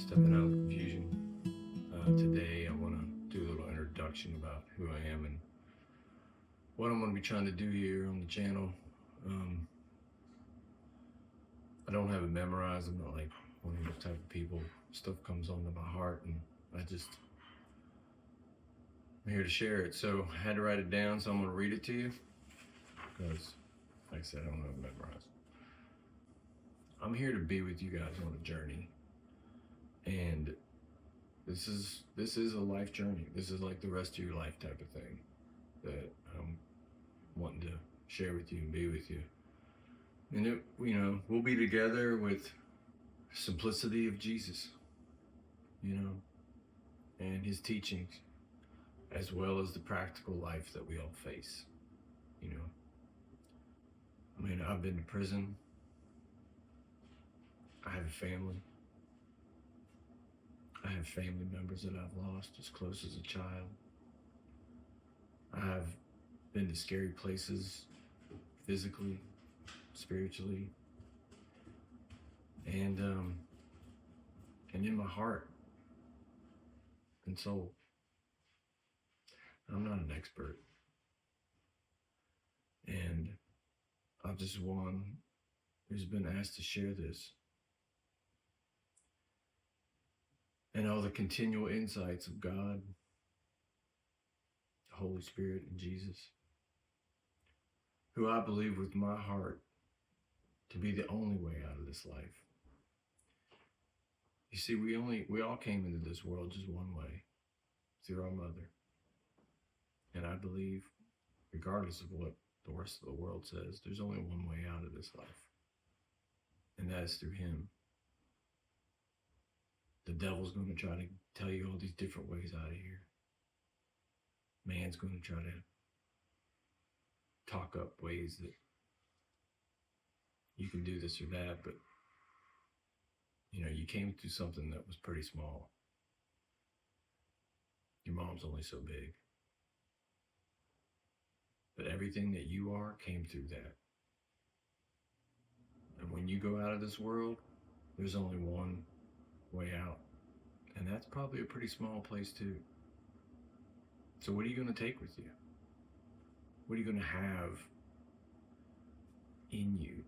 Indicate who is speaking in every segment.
Speaker 1: Stepping out of the confusion. Today, I want to do a little introduction about who I am and what I'm going to be trying to do here on the channel. Um, I don't have it memorized. I'm not like one of those type of people. Stuff comes onto my heart, and I'm here to share it. So I had to write it down, so I'm going to read it to you because, like I said, I don't have it memorized. I'm here to be with you guys on a journey, and this is a life journey. This is like the rest of your life type of thing that I'm wanting to share with you and be with you. And we'll be together with simplicity of Jesus, and his teachings, as well as the practical life that we all face. I've been to prison. I have a family. I have family members that I've lost as close as a child. I have been to scary places physically, spiritually, and in my heart and soul. I'm not an expert, and I'm just one who's been asked to share this and all the continual insights of God, the Holy Spirit, and Jesus, who I believe with my heart to be the only way out of this life. You see, we all came into this world just one way, through our mother. And I believe, regardless of what the rest of the world says, there's only one way out of this life. And that is through him. The devil's going to try to tell you all these different ways out of here. Man's going to try to talk up ways that you can do this or that, but you came through something that was pretty small. Your mom's only so big. But everything that you are came through that. And when you go out of this world, there's only one way out. And that's probably a pretty small place too. So what are you going to take with you? What are you going to have in you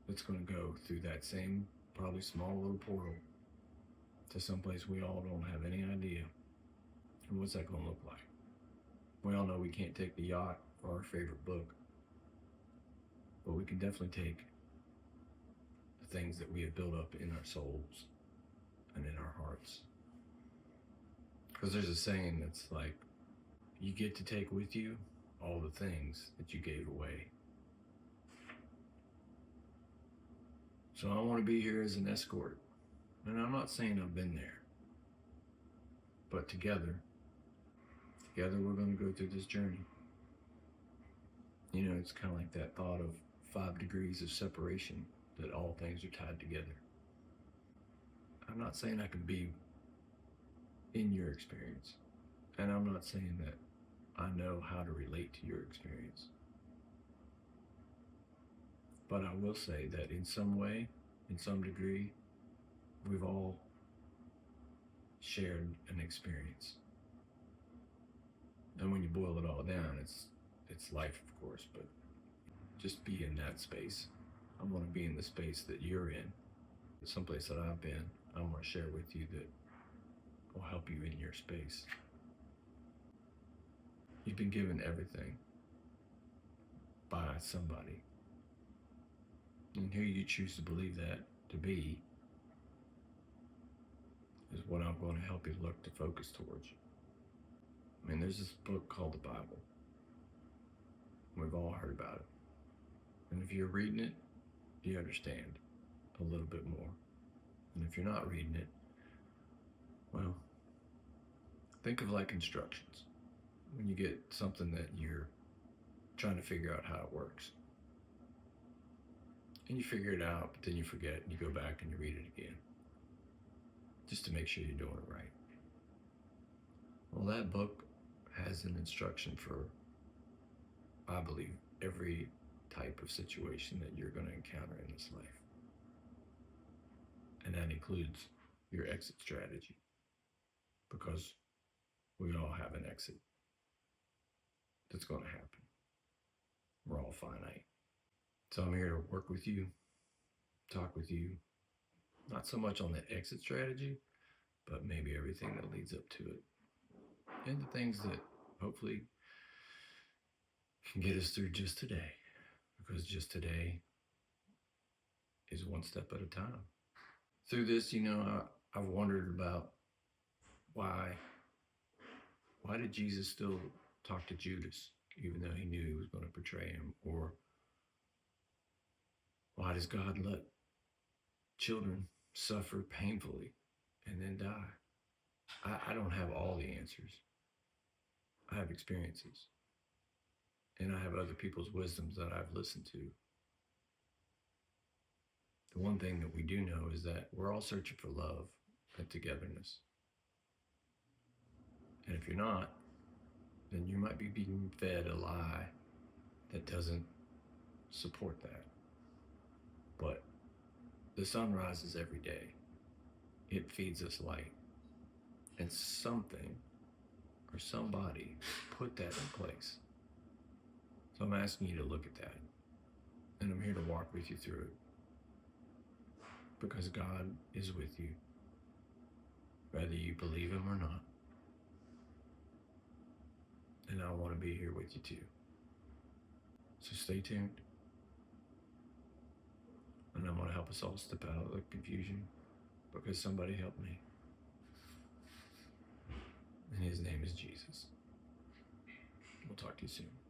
Speaker 1: that's going to go through that same, probably small little portal to someplace we all don't have any idea? And what's that going to look like? We all know we can't take the yacht or our favorite book, but we can definitely take the things that we have built up in our souls and in our hearts. Because there's a saying that's like, you get to take with you all the things that you gave away. So I want to be here as an escort. And I'm not saying I've been there, but together we're going to go through this journey. It's kind of like that thought of 5 degrees of separation, that all things are tied together. I'm not saying I can be in your experience, and I'm not saying that I know how to relate to your experience. But I will say that in some way, in some degree, we've all shared an experience. And when you boil it all down, it's life, of course, but just be in that space. I want to be in the space that you're in, someplace that I've been. I want to share with you that will help you in your space. You've been given everything by somebody. And who you choose to believe that to be is what I'm going to help you look to focus towards. There's this book called the Bible. We've all heard about it. And if you're reading it, you understand a little bit more. And if you're not reading it, well, think of like instructions. When you get something that you're trying to figure out how it works. And you figure it out, but then you forget, and you go back and you read it again. Just to make sure you're doing it right. Well, that book has an instruction for, I believe, every type of situation that you're going to encounter in this life. that includes your exit strategy, because we all have an exit that's going to happen. We're all finite. So I'm here to work with you, talk with you, not so much on the exit strategy, but maybe everything that leads up to it. And the things that hopefully can get us through just today. Because just today is one step at a time. Through this, I've wondered about why did Jesus still talk to Judas, even though he knew he was going to betray him? Or why does God let children suffer painfully and then die? I don't have all the answers. I have experiences. And I have other people's wisdoms that I've listened to. The one thing that we do know is that we're all searching for love and togetherness. And if you're not, then you might be being fed a lie that doesn't support that. But the sun rises every day. It feeds us light. And something or somebody put that in place. So I'm asking you to look at that. And I'm here to walk with you through it. Because God is with you, whether you believe him or not. And I want to be here with you too. So stay tuned. And I'm going to help us all step out of the confusion, because somebody helped me. And his name is Jesus. We'll talk to you soon.